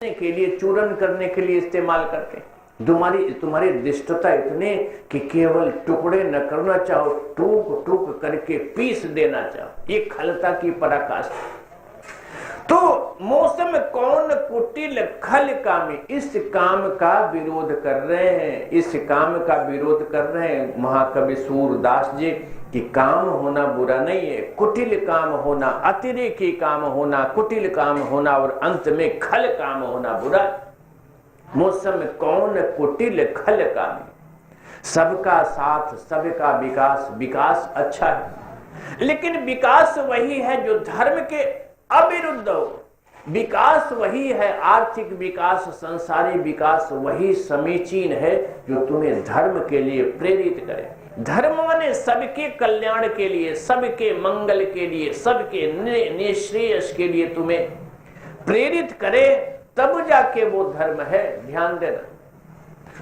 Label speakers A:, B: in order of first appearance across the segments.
A: के लिए, चूरन करने के लिए इस्तेमाल करते हैं। तुम्हारी दुष्टता इतने कि केवल टुकड़े न करना चाहो, टूक टूक करके पीस देना चाहो, ये खलता की पराकाष्ठा। तो मौसम कौन कुटिल खल कामी, इस काम का विरोध कर रहे हैं, इस काम का विरोध कर रहे हैं महाकवि सूरदास जी कि काम होना बुरा नहीं है, कुटिल काम होना, अतिरेकी काम होना, कुटिल काम होना और अंत में खल काम होना बुरा। मौसम कौन कुटिल खल कामी, सबका साथ सबका विकास, विकास अच्छा है, लेकिन विकास वही है जो धर्म के अविरुद्ध हो। विकास वही है, आर्थिक विकास, संसारी विकास वही समीचीन है जो तुम्हें धर्म के लिए प्रेरित करे। धर्म माने सबके कल्याण के लिए, सबके मंगल के लिए, सबके निश्रेयस के लिए तुम्हें प्रेरित करे, तब जाके वो धर्म है। ध्यान देना।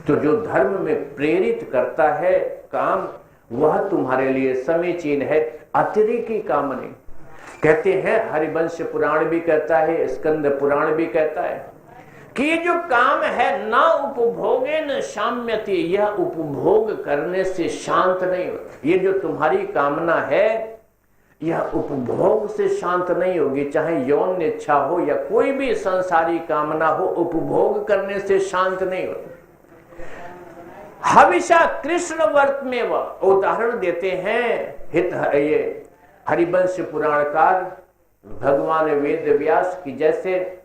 A: तो जो धर्म में प्रेरित करता है काम, वह तुम्हारे लिए समीचीन है, अतिरेकी काम नहीं। कहते हैं, हरिवंश पुराण भी कहता है, स्कंद पुराण भी कहता है कि ये जो काम है ना उपभोगे न शाम्यति, यह उपभोग करने से शांत नहीं होता। ये जो तुम्हारी कामना है यह उपभोग से शांत नहीं होगी, चाहे यौन इच्छा हो या कोई भी संसारी कामना हो, उपभोग करने से शांत नहीं होती। हमेशा कृष्ण वर्त में वह उदाहरण देते हैं ये हरिवंश पुराणकार भगवान वेद व्यास की, जैसे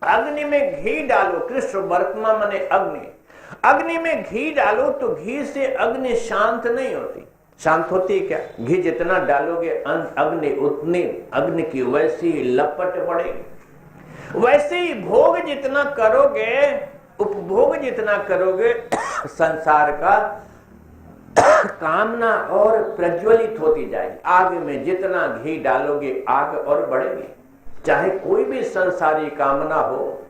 A: अग्नि में घी डालो, कृष्ण वर्तमा माने अग्नि, अग्नि में घी डालो तो घी से अग्नि शांत नहीं होती। शांत होती क्या? घी जितना डालोगे अग्नि उतनी अग्नि की वैसी लपट बढ़ेगी। वैसे ही भोग जितना करोगे, उपभोग जितना करोगे संसार का, कामना और प्रज्वलित होती जाएगी। आग में जितना घी डालोगे आग और बढ़ेगी। चाहे कोई भी संसारी कामना हो,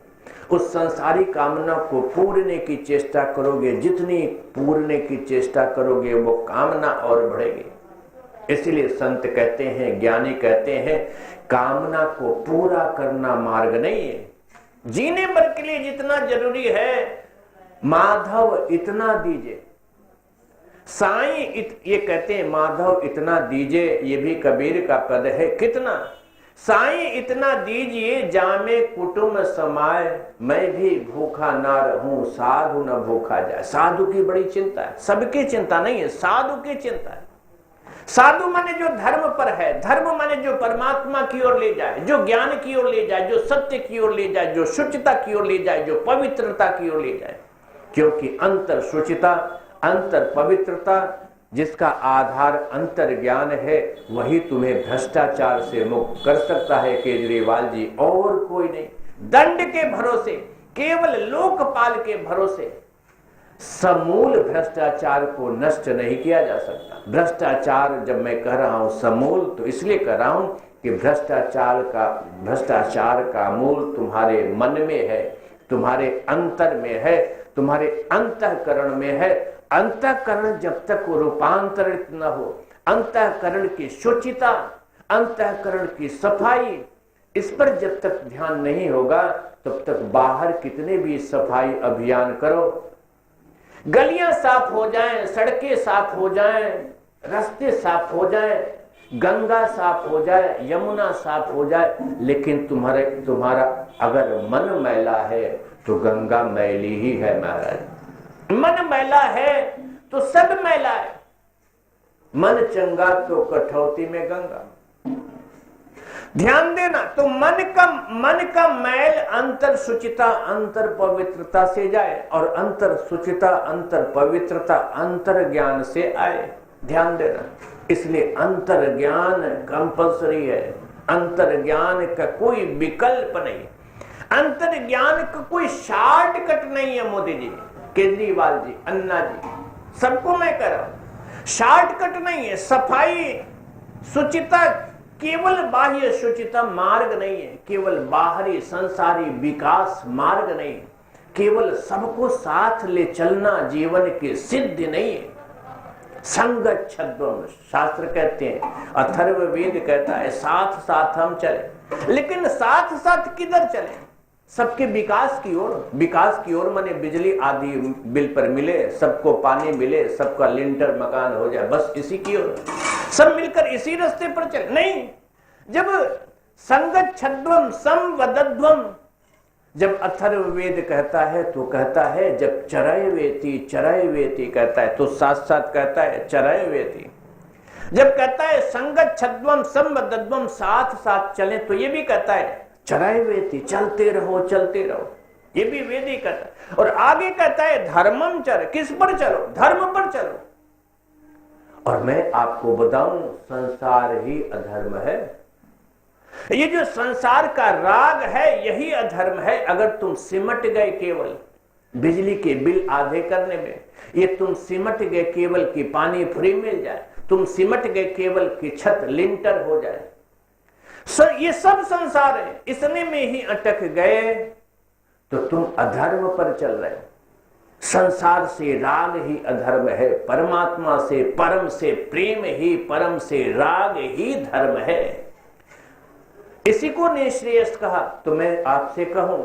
A: उस संसारी कामना को पूरने की चेष्टा करोगे, जितनी पूरने की चेष्टा करोगे वो कामना और बढ़ेगी। इसलिए संत कहते हैं, ज्ञानी कहते हैं, कामना को पूरा करना मार्ग नहीं है। जीने भर के लिए जितना जरूरी है, माधव इतना दीजिए। साईं ये कहते हैं, माधव इतना दीजिए, ये भी कबीर का पद है। कितना? साईं इतना दीजिए जामे कुटुंब समाए, मैं भी भूखा ना रहूं, साधु न भूखा जाए। साधु की बड़ी चिंता है, सबकी चिंता नहीं है, साधु की चिंता है। साधु माने जो धर्म पर है, धर्म माने जो परमात्मा की ओर ले जाए, जो ज्ञान की ओर ले जाए, जो सत्य की ओर ले जाए, जो शुचिता की ओर ले जाए, जो पवित्रता की ओर ले जाए। क्योंकि अंतर शुचिता, अंतर पवित्रता, जिसका आधार अंतर ज्ञान है, वही तुम्हें भ्रष्टाचार से मुक्त कर सकता है केजरीवाल जी, और कोई नहीं। दंड के भरोसे, केवल लोकपाल के भरोसे समूल भ्रष्टाचार को नष्ट नहीं किया जा सकता। भ्रष्टाचार जब मैं कह रहा हूं समूल, तो इसलिए कह रहा हूं कि भ्रष्टाचार का मूल तुम्हारे मन में है, तुम्हारे अंतर में है, तुम्हारे अंतःकरण में है। अंतःकरण जब तक रूपांतरित न हो, अंतःकरण की शुचिता, अंतःकरण की सफाई, इस पर जब तक ध्यान नहीं होगा, तब तक बाहर कितने भी सफाई अभियान करो, गलियां साफ हो जाएं, सड़कें साफ हो जाएं, रास्ते साफ हो जाएं, गंगा साफ हो जाए, यमुना साफ हो जाए, लेकिन तुम्हारा अगर मन मैला है तो गंगा मैली ही है महाराज। मन मैला है तो सब मैला है। मन चंगा तो कठौती में गंगा। ध्यान देना। तो मन का मैल अंतर शुचिता, अंतर पवित्रता से जाए, और अंतर शुचिता, अंतर पवित्रता अंतर ज्ञान से आए। ध्यान देना। इसलिए अंतर ज्ञान कंपल्सरी है। अंतर ज्ञान का कोई विकल्प नहीं, अंतर ज्ञान का कोई शॉर्टकट नहीं है। मोदी जी, केजरीवाल जी, अन्ना जी, सबको मैं कह रहा हूं, शॉर्टकट नहीं है। सफाई, शुचिता, केवल बाह्य शुचिता मार्ग नहीं है, केवल बाहरी संसारी विकास मार्ग नहीं है, केवल सबको साथ ले चलना जीवन की सिद्धि नहीं है। संगच्छध्वम शास्त्र कहते हैं, अथर्ववेद कहता है साथ साथ हम चले। लेकिन साथ साथ किधर चले? सबके विकास की ओर माने बिजली आदि बिल पर मिले, सबको पानी मिले, सबका लिंटर मकान हो जाए, बस इसी की ओर सब मिलकर इसी रास्ते पर चले। नहीं, जब संगच्छध्वम संवदध्वम, जब अथर्ववेद कहता है तो कहता है, जब चरय वेति कहता है तो साथ साथ कहता है चरय वेति। जब कहता है संगच्छध्वम संवदध्वम, साथ साथ चले, तो ये भी कहता है चरय वेति, चलते रहो चलते रहो, ये भी वेद ही कहता है। और आगे कहता है धर्मम चर, किस पर चलो? धर्म पर चलो। और मैं आपको बताऊं, संसार ही अधर्म है। ये जो संसार का राग है यही अधर्म है। अगर तुम सिमट गए केवल बिजली के बिल आधे करने में, ये तुम सिमट गए केवल कि पानी फ्री मिल जाए, तुम सिमट गए केवल कि छत लिंटर हो जाए, ये सब संसार है, इसने में ही अटक गए तो तुम अधर्म पर चल रहे हो। संसार से राग ही अधर्म है, परमात्मा से परम से प्रेम ही, परम से राग ही धर्म है। इसी को निःश्रेयस कहा। तो मैं आपसे कहूं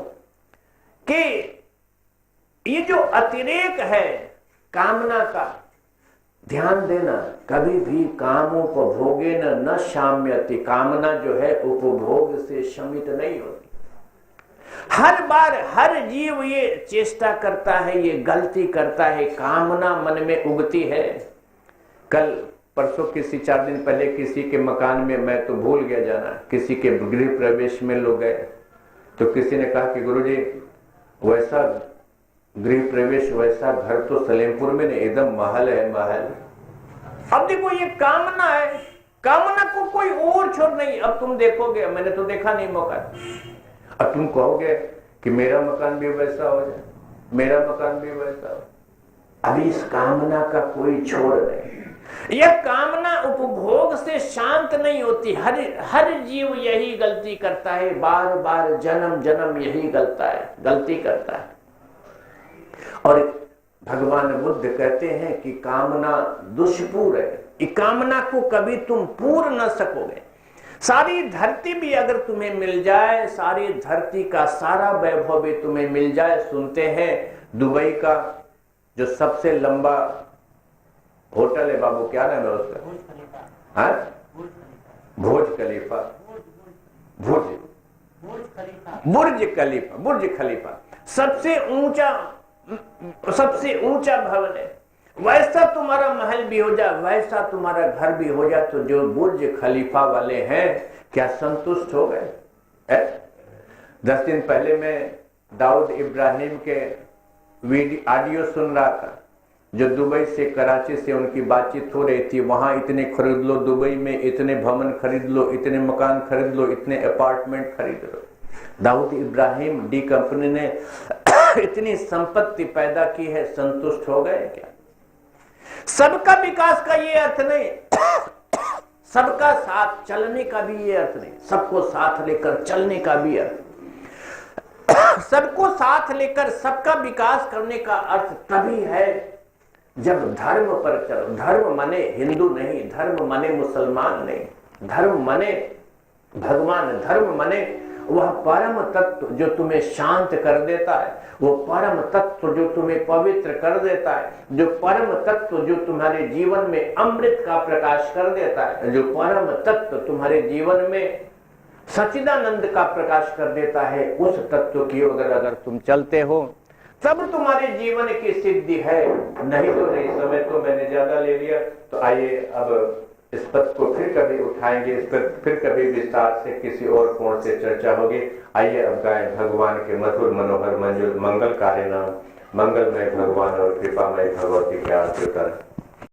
A: कि ये जो अतिरेक है कामना का, ध्यान देना, कभी भी कामोपभोगेन न शाम्यति, कामना जो है उपभोग से शमित नहीं होती। हर बार हर जीव ये चेष्टा करता है, ये गलती करता है, कामना मन में उगती है। कल परसों किसी 4 दिन पहले किसी के मकान में, मैं तो भूल गया जाना, किसी के गृह प्रवेश में लोग गए तो किसी ने कहा कि गुरुजी वैसा गृह प्रवेश, वैसा घर तो सलेमपुर में नहीं, एकदम महल है महल। अब देखो ये कामना है, कामना को कोई और छोड़ नहीं। अब तुम देखोगे, मैंने तो देखा नहीं मौका, अब तुम कहोगे कि मेरा मकान भी वैसा हो जाए, मेरा मकान भी वैसा हो। अभी इस कामना का कोई छोड़ नहीं। यह कामना उपभोग से शांत नहीं होती। हर जीव यही गलती करता है, बार बार जन्म जन्म यही गलती करता है। और भगवान बुद्ध कहते हैं कि कामना दुष्पूर है, इस कामना को कभी तुम पूर न सकोगे। सारी धरती भी अगर तुम्हें मिल जाए, सारी धरती का सारा वैभव भी तुम्हें मिल जाए। सुनते हैं दुबई का जो सबसे लंबा होटल है, बाबू क्या नाम है उसका? बुर्ज खलीफा, बुर्ज खलीफा सबसे ऊंचा भवन है। वैसा तुम्हारा महल भी हो जाए, वैसा तुम्हारा घर भी हो जाए, तो जो बुर्ज खलीफा वाले हैं क्या संतुष्ट हो गए? 10 दिन पहले मैं दाऊद इब्राहिम के ऑडियो सुन रहा था, जो दुबई से कराची से उनकी बातचीत हो रही थी। वहां इतने खरीद लो, दुबई में इतने भवन खरीद लो, इतने मकान खरीद लो, इतने अपार्टमेंट खरीद लो। दाऊद इब्राहिम डी कंपनी ने इतनी संपत्ति पैदा की है, संतुष्ट हो गए क्या? सबका विकास का ये अर्थ नहीं, सबका साथ चलने का भी ये अर्थ नहीं, सबको साथ लेकर चलने का भी अर्थ। सबको साथ लेकर सबका विकास करने का अर्थ तभी है जब धर्म पर चलो। धर्म माने हिंदू नहीं, धर्म माने मुसलमान नहीं, धर्म माने भगवान, धर्म माने वह परम तत्व जो तुम्हें शांत कर देता है, वो परम तत्व जो तुम्हें पवित्र कर देता है, जो परम तत्व जो तुम्हारे जीवन में अमृत का प्रकाश कर देता है, जो परम तत्व तुम्हारे जीवन में सच्चिदानंद का प्रकाश कर देता है, उस तत्व की ओर अगर तुम चलते हो तब तुम्हारे जीवन की सिद्धि है। नहीं तो नहीं। समय तो मैंने ज्यादा ले लिया, तो आइए अब इस पद को फिर कभी उठाएंगे, इस पर फिर कभी विस्तार से किसी और कोण से चर्चा होगी। आइए अब गाएं भगवान के मधुर मनोहर मंजुल मंगलकारी नाम, मंगलमय भगवान और कृपामय भगवती के आशीर्वाद।